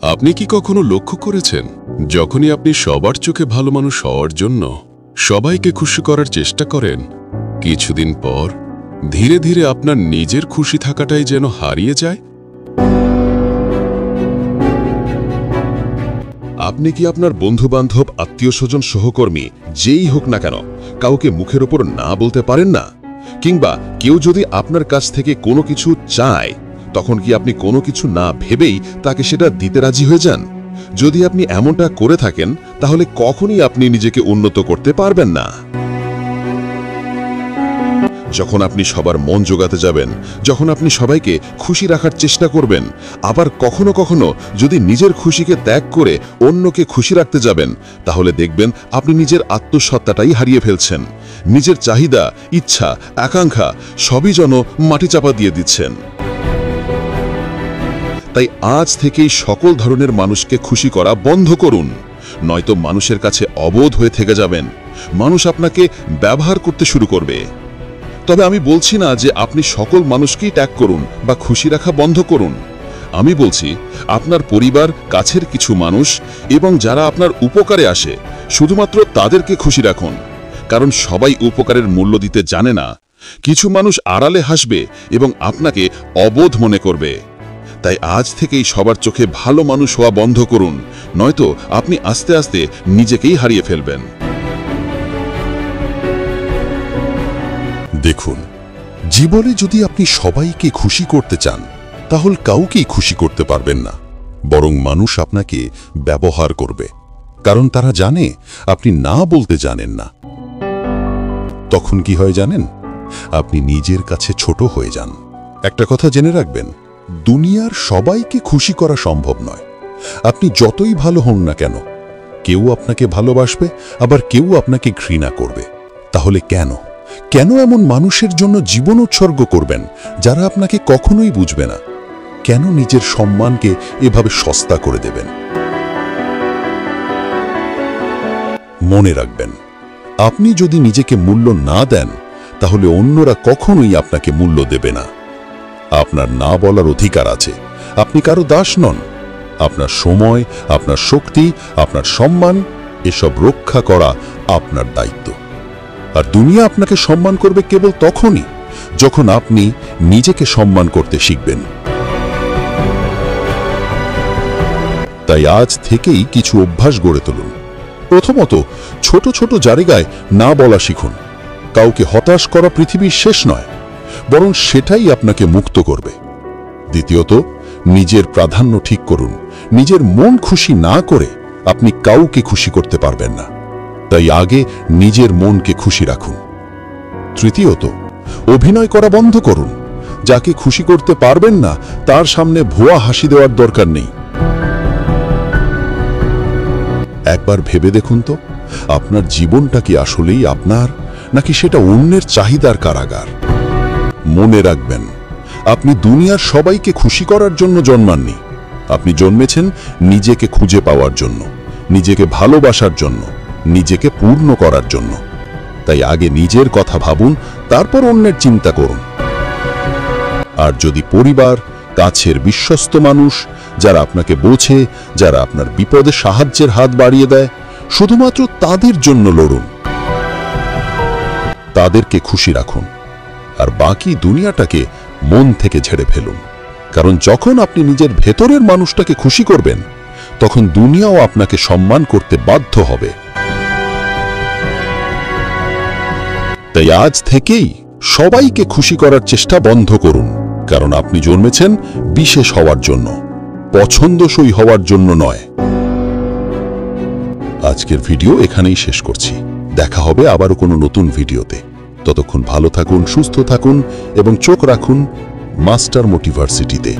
আপনি কি কখনো লক্ষ্য করেছেন যখনই আপনি সবার চোখে ভালো মানুষ হওয়ার জন্য সবাইকে খুশি করার চেষ্টা করেন, কিছুদিন পর ধীরে ধীরে আপনার নিজের খুশি থাকাটাই যেন হারিয়ে যায়? আপনি কি আপনার বন্ধুবান্ধব, আত্মীয়স্বজন, সহকর্মী যেই হোক না কেন কাউকে মুখের ওপর না বলতে পারেন না? কিংবা কেউ যদি আপনার কাছ থেকে কোনো কিছু চায়, তখন কি আপনি কোনো কিছু না ভেবেই তাকে সেটা দিতে রাজি হয়ে যান? যদি আপনি এমনটা করে থাকেন, তাহলে কখনই আপনি নিজেকে উন্নত করতে পারবেন না। যখন আপনি সবার মন জোগাতে যাবেন, যখন আপনি সবাইকে খুশি রাখার চেষ্টা করবেন, আবার কখনো কখনো যদি নিজের খুশিকে ত্যাগ করে অন্যকে খুশি রাখতে যাবেন, তাহলে দেখবেন আপনি নিজের আত্মসত্তাটাই হারিয়ে ফেলছেন। নিজের চাহিদা, ইচ্ছা, আকাঙ্ক্ষা সবই যেন মাটি চাপা দিয়ে দিচ্ছেন। তাই আজ থেকেই সকল ধরনের মানুষকে খুশি করা বন্ধ করুন, নয়তো মানুষের কাছে অবোধ হয়ে থেকে যাবেন। মানুষ আপনাকে ব্যবহার করতে শুরু করবে। তবে আমি বলছি না যে আপনি সকল মানুষকেই ত্যাগ করুন বা খুশি রাখা বন্ধ করুন। আমি বলছি আপনার পরিবার, কাছের কিছু মানুষ এবং যারা আপনার উপকারে আসে, শুধুমাত্র তাদেরকে খুশি রাখুন। কারণ সবাই উপকারের মূল্য দিতে জানে না। কিছু মানুষ আড়ালে হাসবে এবং আপনাকে অবোধ মনে করবে। তাই আজ থেকেই সবার চোখে ভালো মানুষ হওয়া বন্ধ করুন, নয়তো আপনি আস্তে আস্তে নিজেকেই হারিয়ে ফেলবেন। দেখুন, জীবনে যদি আপনি সবাইকে খুশি করতে চান, তাহলে কাউকেই খুশি করতে পারবেন না, বরং মানুষ আপনাকে ব্যবহার করবে। কারণ তারা জানে আপনি না বলতে জানেন না। তখন কি হয় জানেন? আপনি নিজের কাছে ছোট হয়ে যান। একটা কথা জেনে রাখবেন, দুনিয়ার সবাইকে খুশি করা সম্ভব নয়। আপনি যতই ভালো হন না কেন, কেউ আপনাকে ভালোবাসবে, আবার কেউ আপনাকে ঘৃণা করবে। তাহলে কেন এমন মানুষের জন্য জীবন উৎসর্গ করবেন যারা আপনাকে কখনোই বুঝবে না? কেন নিজের সম্মানকে এভাবে সস্তা করে দেবেন? মনে রাখবেন, আপনি যদি নিজেকে মূল্য না দেন, তাহলে অন্যরা কখনোই আপনাকে মূল্য দেবে না। আপনার না বলার অধিকার আছে। আপনি কারো দাস নন। আপনার সময়, আপনার শক্তি, আপনার সম্মান এসব রক্ষা করা আপনার দায়িত্ব। আর দুনিয়া আপনাকে সম্মান করবে কেবল তখনই যখন আপনি নিজেকে সম্মান করতে শিখবেন। তাই আজ থেকেই কিছু অভ্যাস গড়ে তুলুন। প্রথমত, ছোট ছোট জায়গায় না বলা শিখুন। কাউকে হতাশ করা পৃথিবীর শেষ নয়, বরং সেটাই আপনাকে মুক্ত করবে। দ্বিতীয়ত, নিজের প্রাধান্য ঠিক করুন। নিজের মন খুশি না করে আপনি কাউকে খুশি করতে পারবেন না। তাই আগে নিজের মনকে খুশি রাখুন। তৃতীয়ত, অভিনয় করা বন্ধ করুন। যাকে খুশি করতে পারবেন না, তার সামনে ভুয়া হাসি দেওয়ার দরকার নেই। একবার ভেবে দেখুন তো, আপনার জীবনটা কি আসলেই আপনার, নাকি সেটা অন্যের চাহিদার কারাগার? মনে রাখবেন, আপনি দুনিয়ার সবাইকে খুশি করার জন্য জন্মাননি। আপনি জন্মেছেন নিজেকে খুঁজে পাওয়ার জন্য, নিজেকে ভালোবাসার জন্য, নিজেকে পূর্ণ করার জন্য। তাই আগে নিজের কথা ভাবুন, তারপর অন্যের চিন্তা করুন। আর যদি পরিবার, কাছের বিশ্বস্ত মানুষ, যারা আপনাকে বোঝে, যারা আপনার বিপদে সাহায্যের হাত বাড়িয়ে দেয়, শুধুমাত্র তাদের জন্য লড়ুন। তাদেরকে খুশি রাখুন, আর বাকি দুনিয়াটাকে মন থেকে ঝেড়ে ফেলুন। কারণ যখন আপনি নিজের ভেতরের মানুষটাকে খুশি করবেন, তখন দুনিয়াও আপনাকে সম্মান করতে বাধ্য হবে। তাই আজ থেকেই সবাইকে খুশি করার চেষ্টা বন্ধ করুন। কারণ আপনি জন্মেছেন বিশেষ হওয়ার জন্য, পছন্দসই হওয়ার জন্য নয়। আজকের ভিডিও এখানেই শেষ করছি। দেখা হবে আবারও কোনো নতুন ভিডিওতে। ততক্ষণ ভালো থাকুন, সুস্থ থাকুন এবং চোখ রাখুন মাস্টার মোটিভার্সিটিতে।